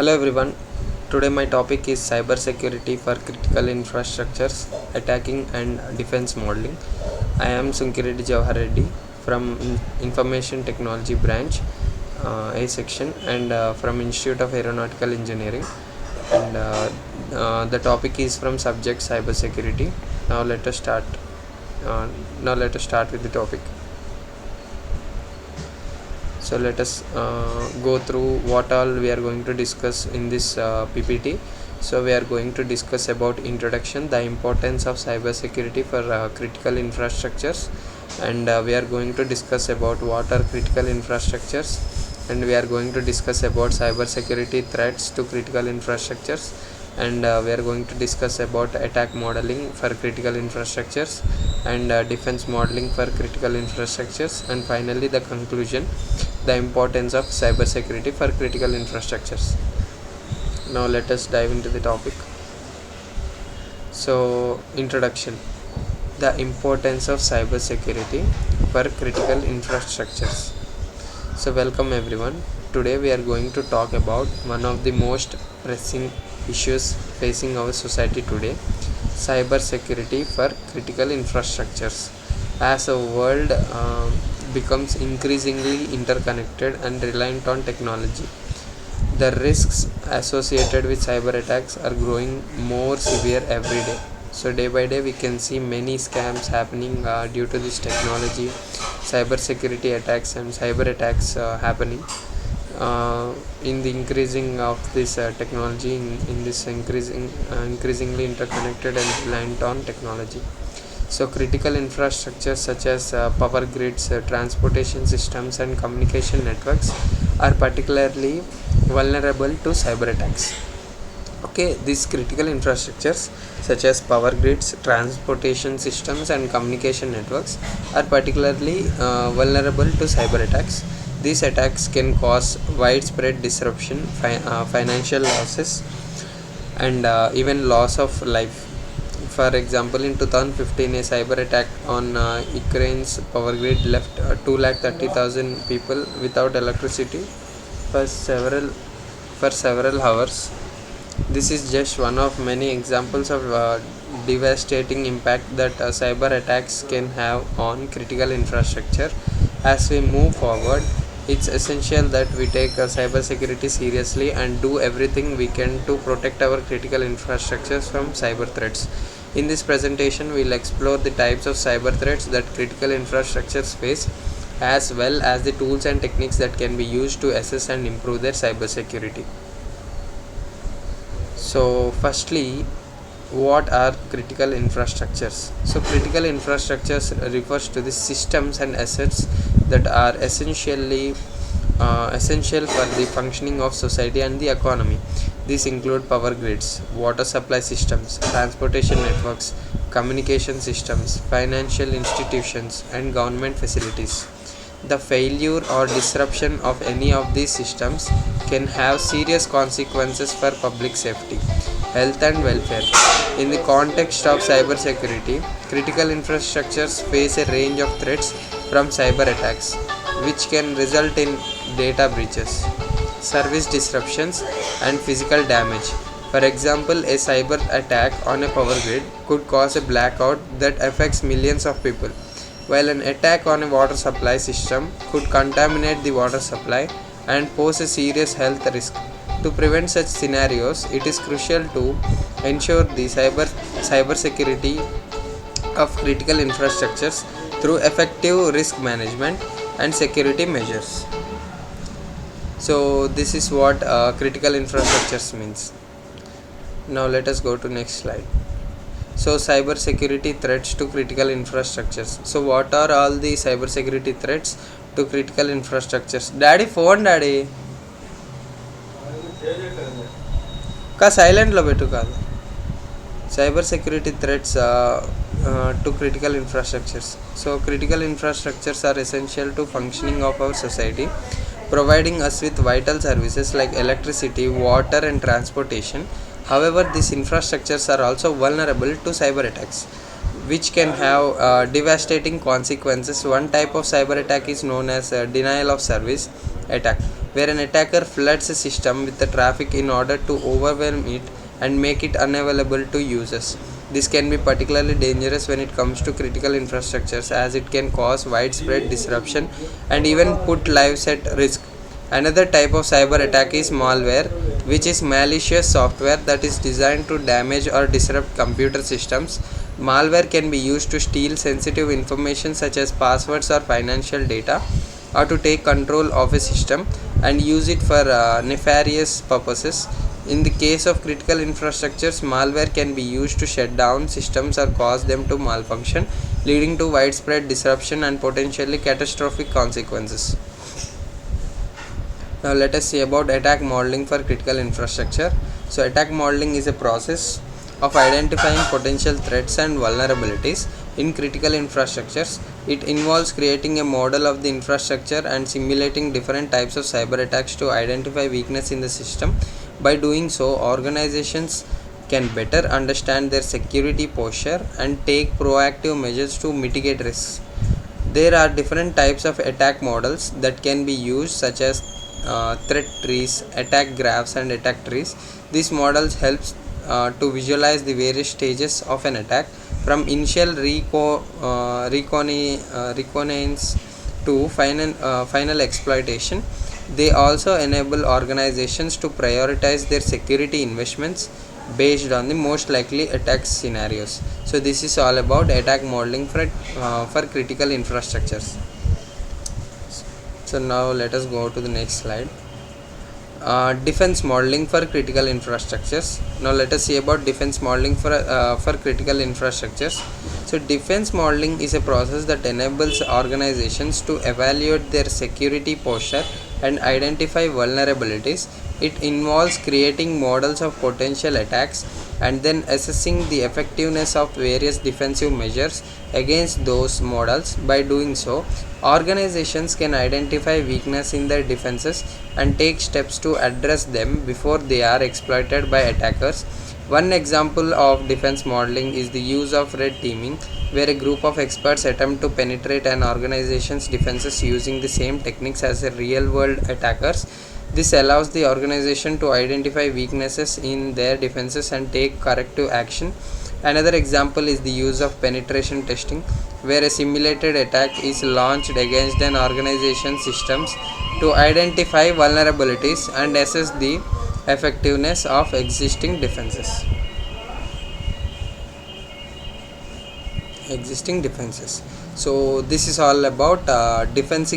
Hello everyone. Today my topic is cybersecurity for critical infrastructures, attacking and defense modeling. I am Sunkireddy Jawahar Reddy from Information Technology branch, A section, and from Institute of Aeronautical Engineering. And the topic is from subject cybersecurity. Now let us start. Now let us start with the topic. So let us go through what all we are going to discuss in this PPT. So we are going to discuss about introduction, the importance of cybersecurity for critical infrastructures, and we are going to discuss about what are critical infrastructures, and we are going to discuss about cybersecurity threats to critical infrastructures, and we are going to discuss about attack modeling for critical infrastructures and defense modeling for critical infrastructures, and finally the conclusion, the importance of cybersecurity for critical infrastructures. Now let us dive into the topic. So introduction, the importance of cybersecurity for critical infrastructures. So welcome everyone. Today we are going to talk about one of the most pressing issues facing our society today, cybersecurity for critical infrastructures. As a world becomes increasingly interconnected and reliant on technology, the risks associated with cyber attacks are growing more severe every day. So day by day we can see many scams happening due to this technology, cybersecurity attacks and cyber attacks happening in the increasing of this technology in this increasingly interconnected and reliant on technology. So critical infrastructures such as power grids, transportation systems and communication networks are particularly vulnerable to cyber attacks. Okay, these critical infrastructures such as power grids, transportation systems and communication networks are particularly vulnerable to cyber attacks. These attacks can cause widespread disruption, financial losses, and even loss of life. For example, in 2015, a cyber attack on Ukraine's power grid left 230,000 people without electricity for several hours. This is just one of many examples of devastating impact that cyber attacks can have on critical infrastructure. As we move forward, it's essential that we take cybersecurity seriously and do everything we can to protect our critical infrastructures from cyber threats. In this presentation, we'll explore the types of cyber threats that critical infrastructures face, as well as the tools and techniques that can be used to assess and improve their cybersecurity. So firstly, what are critical infrastructures? So critical infrastructures refers to the systems and assets that are essential for the functioning of society and the economy. These include power grids, water supply systems, transportation networks, communication systems, financial institutions, and government facilities. The failure or disruption of any of these systems can have serious consequences for public safety, health, and welfare. In the context of cybersecurity, critical infrastructures face a range of threats from cyber attacks, which can result in data breaches, service disruptions, and physical damage. For example, a cyber attack on a power grid could cause a blackout that affects millions of people, while an attack on a water supply system could contaminate the water supply and pose a serious health risk. To prevent such scenarios, it is crucial to ensure the cybersecurity of critical infrastructures through effective risk management and security measures. So this is what critical infrastructures means. Now let us go to next slide. So cybersecurity threats to critical infrastructures. So what are all the cybersecurity threats to critical infrastructures? Daddy phone daddy का silent लो बेटू का cybersecurity threats to critical infrastructures. So critical infrastructures are essential to functioning of our society, providing us with vital services like electricity, water and transportation. However, these infrastructures are also vulnerable to cyber attacks, which can have devastating consequences. One type of cyber attack is known as denial of service attack, where an attacker floods a system with the traffic in order to overwhelm it and make it unavailable to users. This can be particularly dangerous when it comes to critical infrastructures, as it can cause widespread disruption and even put lives at risk. Another type of cyber attack is malware, which is malicious software that is designed to damage or disrupt computer systems. Malware can be used to steal sensitive information such as passwords or financial data, or to take control of a system and use it for nefarious purposes. In the case of critical infrastructures, malware can be used to shut down systems or cause them to malfunction, leading to widespread disruption and potentially catastrophic consequences. Now let us see about attack modeling for critical infrastructure. So attack modeling is a process of identifying potential threats and vulnerabilities in critical infrastructures. It involves creating a model of the infrastructure and simulating different types of cyber attacks to identify weakness in the system. By doing so, organizations can better understand their security posture and take proactive measures to mitigate risks. There are different types of attack models that can be used, such as threat trees, attack graphs, and attack trees. These models help to visualize the various stages of an attack, from initial reconnaissance to final exploitation. They also enable organizations to prioritize their security investments based on the most likely attack scenarios. So this is all about attack modeling for critical infrastructures. So now let us go to the next slide. Defense modeling for critical infrastructures. Now let us see about defense modeling for critical infrastructures. So defense modeling is a process that enables organizations to evaluate their security posture and identify vulnerabilities. It involves creating models of potential attacks and then assessing the effectiveness of various defensive measures against those models. By doing so, organizations can identify weaknesses in their defenses and take steps to address them before they are exploited by attackers. One example of defense modeling is the use of red teaming, where a group of experts attempt to penetrate an organization's defenses using the same techniques as real-world attackers. This allows the organization to identify weaknesses in their defenses and take corrective action. Another example is the use of penetration testing, where a simulated attack is launched against an organization's systems to identify vulnerabilities and assess the effectiveness of existing defenses. So this is all about defense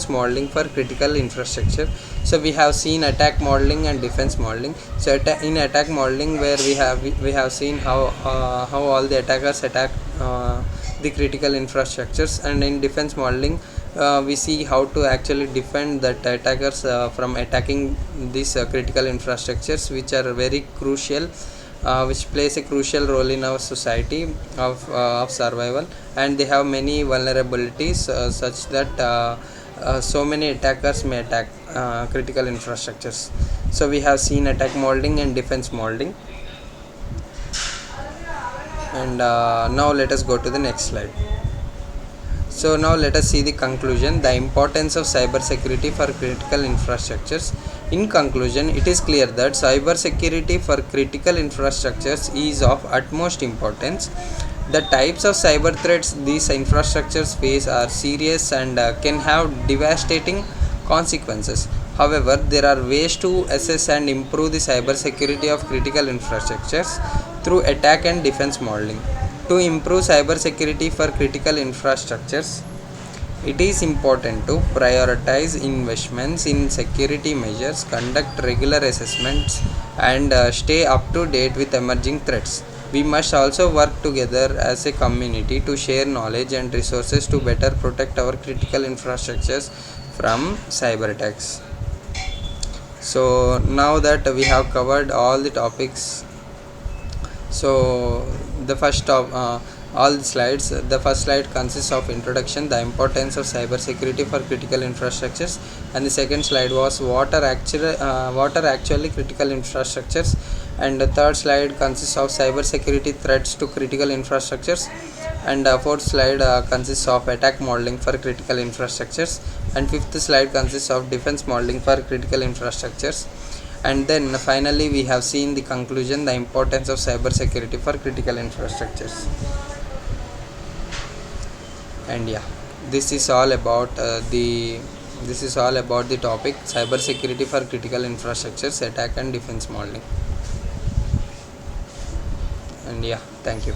modeling for critical infrastructure. So we have seen attack modeling and defense modeling. So in attack modeling, where we have seen how all the attackers attack the critical infrastructures, and in defense modeling we see how to actually defend that attackers from attacking these critical infrastructures, which are very crucial, which plays a crucial role in our society of survival, and they have many vulnerabilities such that so many attackers may attack critical infrastructures. So we have seen attack modeling and defense modeling, and now let us go to the next slide. So now let us see the conclusion, the importance of cybersecurity for critical infrastructures. In conclusion, it is clear that cybersecurity for critical infrastructures is of utmost importance. The types of cyber threats these infrastructures face are serious and can have devastating consequences. However, there are ways to assess and improve the cybersecurity of critical infrastructures through attack and defense modeling. To improve cybersecurity for critical infrastructures, it is important to prioritize investments in security measures, conduct regular assessments, and stay up to date with emerging threats. We must also work together as a community to share knowledge and resources to better protect our critical infrastructures from cyber attacks. So now that we have covered all the topics, so the first of all the slides, the first slide consists of introduction, the importance of cybersecurity for critical infrastructures, and the second slide was what are actually critical infrastructures, and the third slide consists of cybersecurity threats to critical infrastructures, and fourth slide consists of attack modeling for critical infrastructures, and fifth slide consists of defense modeling for critical infrastructures. And then finally we have seen the conclusion, the importance of cybersecurity for critical infrastructures. And yeah, this is all about the topic cybersecurity for critical infrastructures, attack and defense modeling. And yeah, thank you.